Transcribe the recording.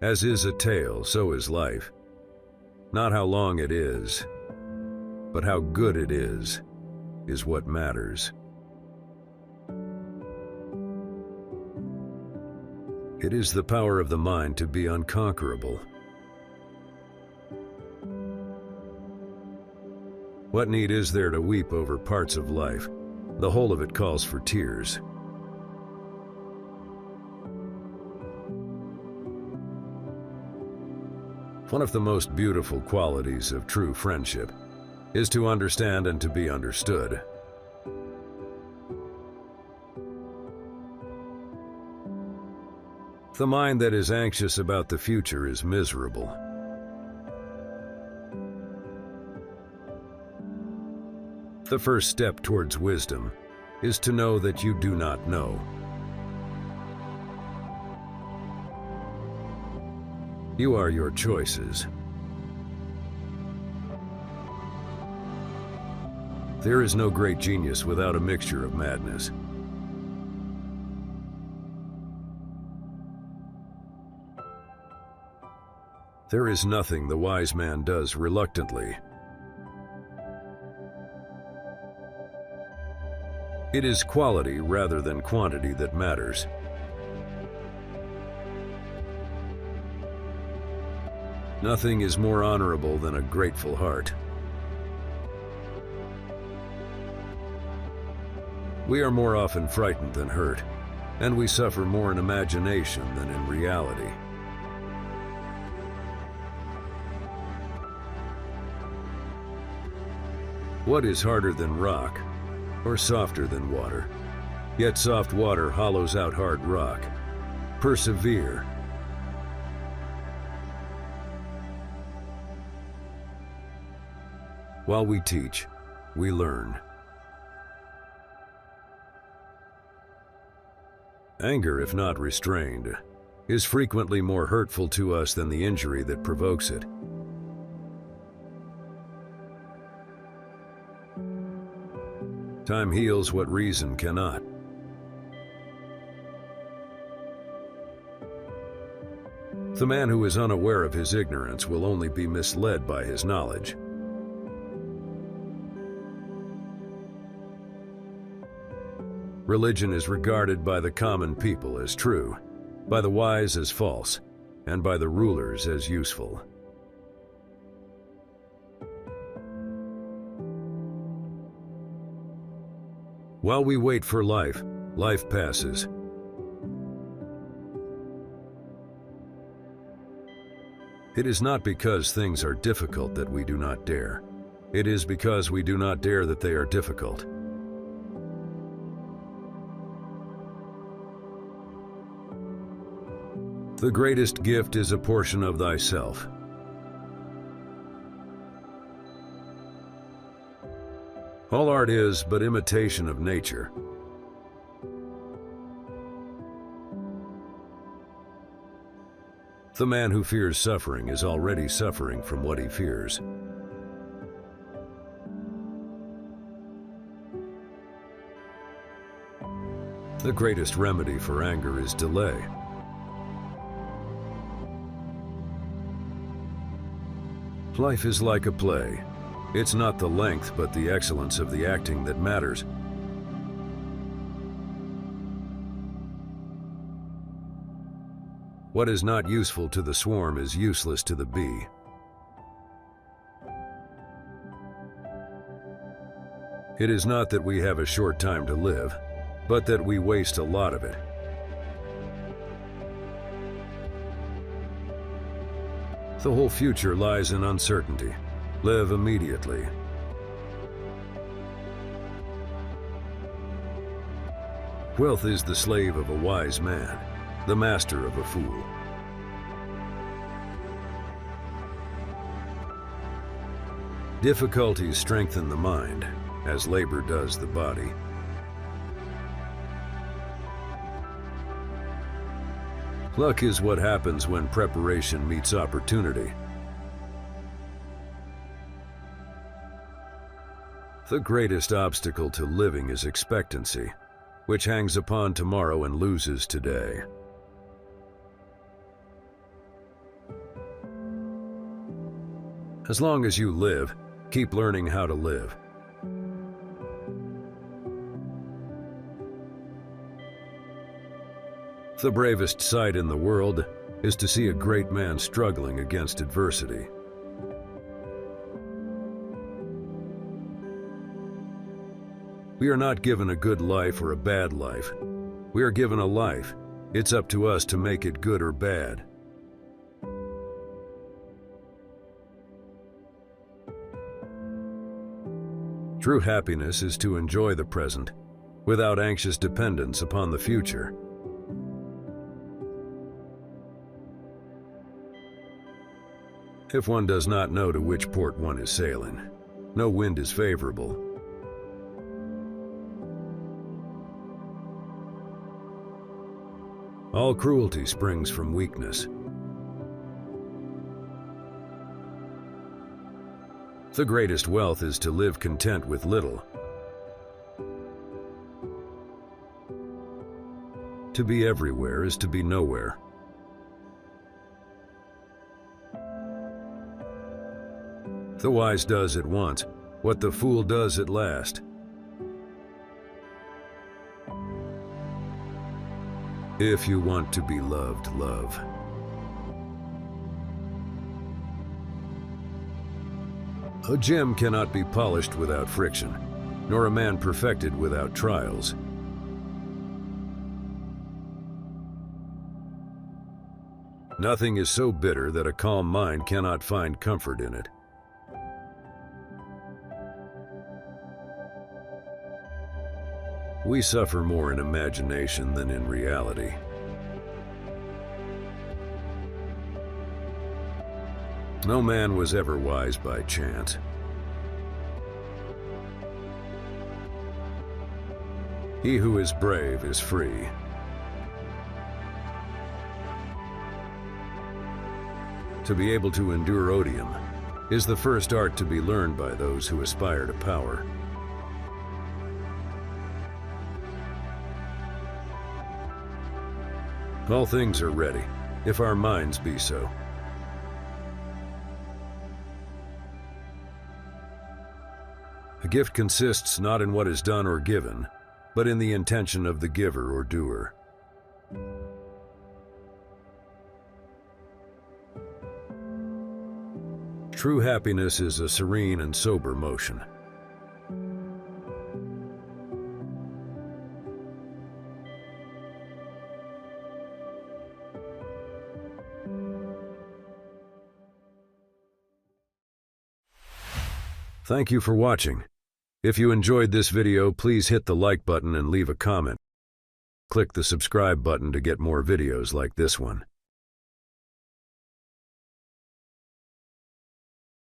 As is a tale, so is life. Not how long it is, but how good it is what matters. It is the power of the mind to be unconquerable. What need is there to weep over parts of life? The whole of it calls for tears. One of the most beautiful qualities of true friendship is to understand and to be understood. The mind that is anxious about the future is miserable. The first step towards wisdom is to know that you do not know. You are your choices. There is no great genius without a mixture of madness. There is nothing the wise man does reluctantly. It is quality rather than quantity that matters. Nothing is more honorable than a grateful heart. We are more often frightened than hurt, and we suffer more in imagination than in reality. What is harder than rock, or softer than water? Yet soft water hollows out hard rock. Persevere. While we teach, we learn. Anger, if not restrained, is frequently more hurtful to us than the injury that provokes it. Time heals what reason cannot. The man who is unaware of his ignorance will only be misled by his knowledge. Religion is regarded by the common people as true, by the wise as false, and by the rulers as useful. While we wait for life, life passes. It is not because things are difficult that we do not dare. It is because we do not dare that they are difficult. The greatest gift is a portion of thyself. All art is but imitation of nature. The man who fears suffering is already suffering from what he fears. The greatest remedy for anger is delay. Life is like a play. It's not the length, but the excellence of the acting that matters. What is not useful to the swarm is useless to the bee. It is not that we have a short time to live, but that we waste a lot of it. The whole future lies in uncertainty. Live immediately. Wealth is the slave of a wise man, the master of a fool. Difficulties strengthen the mind, as labor does the body. Luck is what happens when preparation meets opportunity. The greatest obstacle to living is expectancy, which hangs upon tomorrow and loses today. As long as you live, keep learning how to live. The bravest sight in the world is to see a great man struggling against adversity. We are not given a good life or a bad life. We are given a life. It's up to us to make it good or bad. True happiness is to enjoy the present, without anxious dependence upon the future. If one does not know to which port one is sailing, no wind is favorable. All cruelty springs from weakness. The greatest wealth is to live content with little. To be everywhere is to be nowhere. The wise does at once what the fool does at last. If you want to be loved, love. A gem cannot be polished without friction, nor a man perfected without trials. Nothing is so bitter that a calm mind cannot find comfort in it. We suffer more in imagination than in reality. No man was ever wise by chance. He who is brave is free. To be able to endure odium is the first art to be learned by those who aspire to power. All things are ready, if our minds be so. A gift consists not in what is done or given, but in the intention of the giver or doer. True happiness is a serene and sober motion. Thank you for watching. If you enjoyed this video, please hit the like button and leave a comment. Click the subscribe button to get more videos like this one.